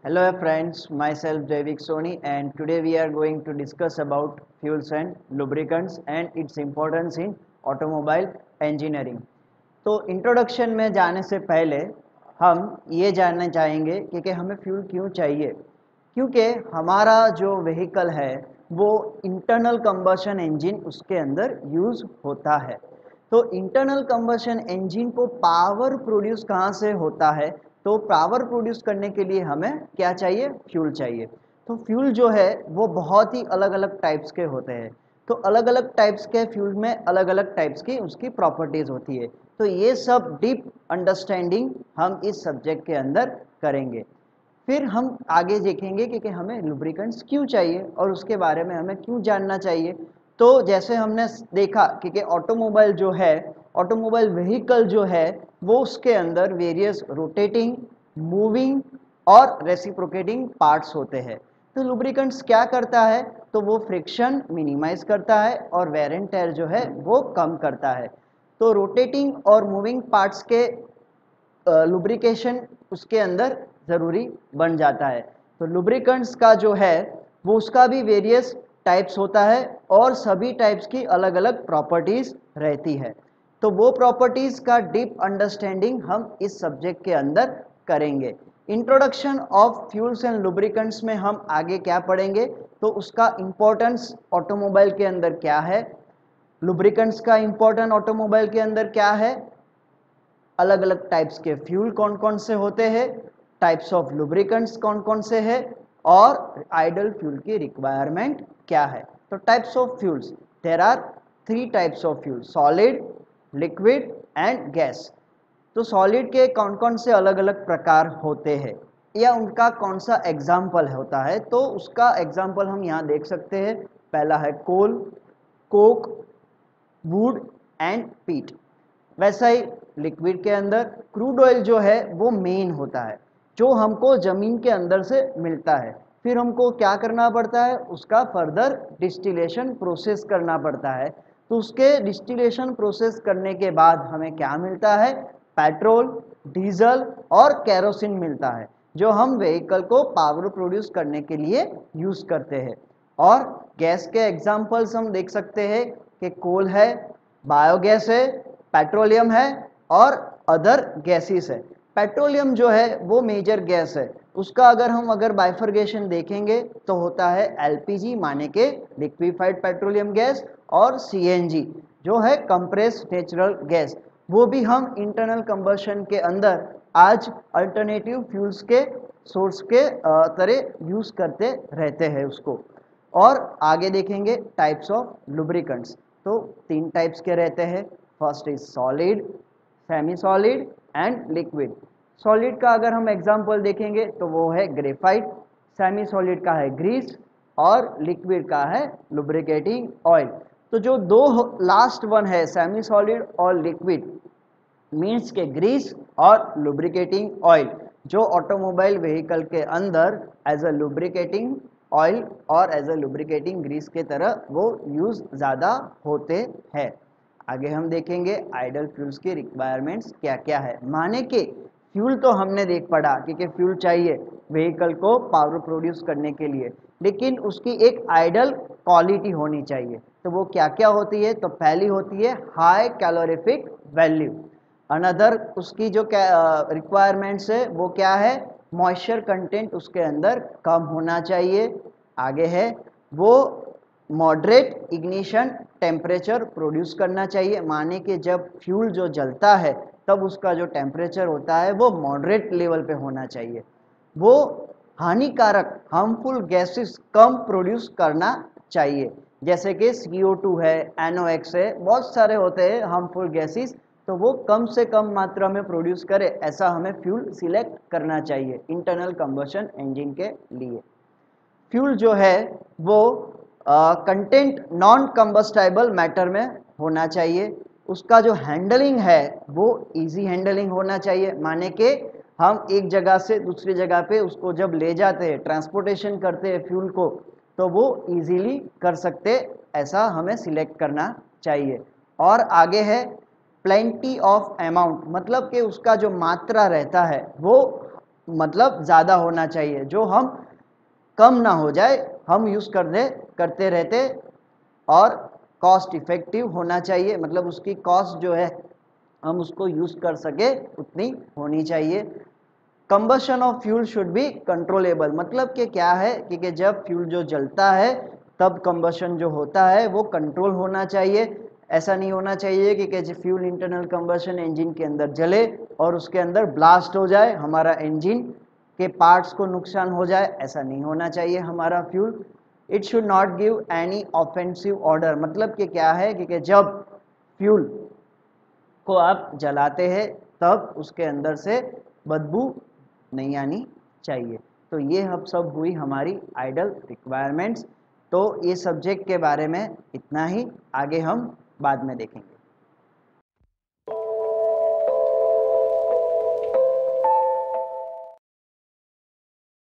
Hello friends, myself Javik Soni and today we are going to discuss about fuels and lubricants and its importance in automobile engineering. तो introduction में जाने से पहले हम ये जानना चाहेंगे कि हमें फ्यूल क्यों चाहिए, क्योंकि हमारा जो व्हीकल है वो इंटरनल कंबशन इंजन उसके अंदर यूज़ होता है। तो इंटरनल कंबशन इंजन को पावर प्रोड्यूस कहाँ से होता है, तो पावर प्रोड्यूस करने के लिए हमें क्या चाहिए, फ्यूल चाहिए। तो फ्यूल जो है वो बहुत ही अलग अलग टाइप्स के होते हैं। तो अलग अलग टाइप्स के फ्यूल में अलग अलग टाइप्स की उसकी प्रॉपर्टीज़ होती है। तो ये सब डीप अंडरस्टैंडिंग हम इस सब्जेक्ट के अंदर करेंगे। फिर हम आगे देखेंगे कि हमें लुब्रिकेंट्स क्यों चाहिए और उसके बारे में हमें क्यों जानना चाहिए। तो जैसे हमने देखा कि ऑटोमोबाइल जो है, ऑटोमोबाइल व्हीकल जो है वो उसके अंदर वेरियस रोटेटिंग, मूविंग और रेसिप्रोकेटिंग पार्ट्स होते हैं। तो लुब्रिकेंट्स क्या करता है, तो वो फ्रिक्शन मिनिमाइज करता है और वेयर एंड टेयर जो है वो कम करता है। तो रोटेटिंग और मूविंग पार्ट्स के लुब्रिकेशन उसके अंदर ज़रूरी बन जाता है। तो लुब्रिकेंट्स का जो है वो उसका भी वेरियस टाइप्स होता है और सभी टाइप्स की अलग अलग प्रॉपर्टीज़ रहती है। तो वो प्रॉपर्टीज़ का डीप अंडरस्टैंडिंग हम इस सब्जेक्ट के अंदर करेंगे। Introduction of fuels and lubricants में हम आगे क्या पढ़ेंगे, तो उसका इम्पोर्टेंस ऑटोमोबाइल के अंदर क्या है, लुब्रिकेंट्स का इम्पोर्टेंट ऑटोमोबाइल के अंदर क्या है, अलग अलग टाइप्स के फ्यूल कौन कौन से होते हैं, टाइप्स ऑफ लुब्रिकेंट्स कौन कौन से हैं और आइडल फ्यूल की रिक्वायरमेंट क्या है। तो types of fuels, there are 3 types of fuel, solid, liquid and gas. तो सॉलिड के कौन कौन से अलग अलग प्रकार होते हैं या उनका कौन सा एग्जाम्पल होता है, तो उसका एग्जाम्पल हम यहाँ देख सकते हैं। पहला है कोल, कोक, वुड एंड पीट। वैसा ही लिक्विड के अंदर क्रूड ऑयल जो है वो मेन होता है, जो हमको ज़मीन के अंदर से मिलता है। फिर हमको क्या करना पड़ता है, उसका फर्दर डिस्टिलेशन प्रोसेस करना पड़ता है। तो उसके डिस्टिलेशन प्रोसेस करने के बाद हमें क्या मिलता है, पेट्रोल, डीजल और कैरोसिन मिलता है, जो हम व्हीकल को पावर प्रोड्यूस करने के लिए यूज़ करते हैं। और गैस के एग्जाम्पल्स हम देख सकते हैं कि कोल है, बायोगैस है, पेट्रोलियम है और अदर गैसेस है। पेट्रोलियम जो है वो मेजर गैस है, उसका अगर बाइफर्गेशन देखेंगे तो होता है एलपीजी माने के लिक्विफाइड पेट्रोलियम गैस और सीएनजी जो है कंप्रेस्ड नेचुरल गैस। वो भी हम इंटरनल कंबशन के अंदर आज अल्टरनेटिव फ्यूल्स के सोर्स के तरह यूज़ करते रहते हैं उसको। और आगे देखेंगे टाइप्स ऑफ लुब्रिकेंट्स। तो 3 टाइप्स के रहते हैं, first is solid, semi solid and liquid. Solid का अगर हम एग्जांपल देखेंगे तो वो है ग्रेफाइट, सेमी सॉलिड का है ग्रीस और लिक्विड का है लुब्रिकेटिंग ऑयल। तो जो दो लास्ट वन है सेमी सॉलिड और लिक्विड मीन्स के ग्रीस और लुब्रिकेटिंग ऑयल, जो ऑटोमोबाइल व्हीकल के अंदर एज अ लुब्रिकेटिंग ऑयल और एज अ लुब्रिकेटिंग ग्रीस के तरह वो यूज़ ज़्यादा होते हैं। आगे हम देखेंगे आइडल फ्यूल्स की रिक्वायरमेंट्स क्या क्या है। माने कि फ्यूल तो हमने देख पड़ा कि फ्यूल चाहिए व्हीकल को पावर प्रोड्यूस करने के लिए, लेकिन उसकी एक आइडल क्वालिटी होनी चाहिए। तो वो क्या क्या होती है, तो पहली होती है हाई कैलोरीफिक वैल्यू। अनदर उसकी जो रिक्वायरमेंट्स है वो क्या है, मॉइस्चर कंटेंट उसके अंदर कम होना चाहिए। आगे है वो मॉडरेट इग्निशन टेम्परेचर प्रोड्यूस करना चाहिए, माने कि जब फ्यूल जो जलता है तब उसका जो टेम्परेचर होता है वो मॉडरेट लेवल पे होना चाहिए। वो हानिकारक हार्मफुल गैसेस कम प्रोड्यूस करना चाहिए, जैसे कि CO2 है, NOx है, बहुत सारे होते हैं हार्मफुल गैसेस। तो वो कम से कम मात्रा में प्रोड्यूस करे, ऐसा हमें फ्यूल सिलेक्ट करना चाहिए इंटरनल कंबशन इंजन के लिए। फ्यूल जो है वो कंटेंट नॉन कंबस्टाइबल मैटर में होना चाहिए। उसका जो हैंडलिंग है वो इजी हैंडलिंग होना चाहिए, माने कि हम एक जगह से दूसरी जगह पे उसको जब ले जाते हैं, ट्रांसपोर्टेशन करते हैं फ्यूल को, तो वो इजीली कर सकते, ऐसा हमें सिलेक्ट करना चाहिए। और आगे है प्लेंटी ऑफ अमाउंट, मतलब कि उसका जो मात्रा रहता है वो मतलब ज़्यादा होना चाहिए, जो हम कम ना हो जाए, हम यूज़ करते रहते, और कॉस्ट इफेक्टिव होना चाहिए, मतलब उसकी कॉस्ट जो है हम उसको यूज़ कर सके उतनी होनी चाहिए। Combustion of fuel should be controllable, मतलब कि क्या है कि जब फ्यूल जो जलता है तब कंबशन जो होता है वो कंट्रोल होना चाहिए। ऐसा नहीं होना चाहिए कि फ्यूल इंटरनल कंबशन इंजन के अंदर जले और उसके अंदर ब्लास्ट हो जाए, हमारा इंजन के पार्ट्स को नुकसान हो जाए, ऐसा नहीं होना चाहिए हमारा fuel. It should not give any offensive order, मतलब कि क्या है कि जब फ्यूल को आप जलाते हैं तब उसके अंदर से बदबू नहीं आनी चाहिए। तो ये अब सब हुई हमारी आइडल रिक्वायरमेंट्स। तो ये सब्जेक्ट के बारे में इतना ही, आगे हम बाद में देखेंगे।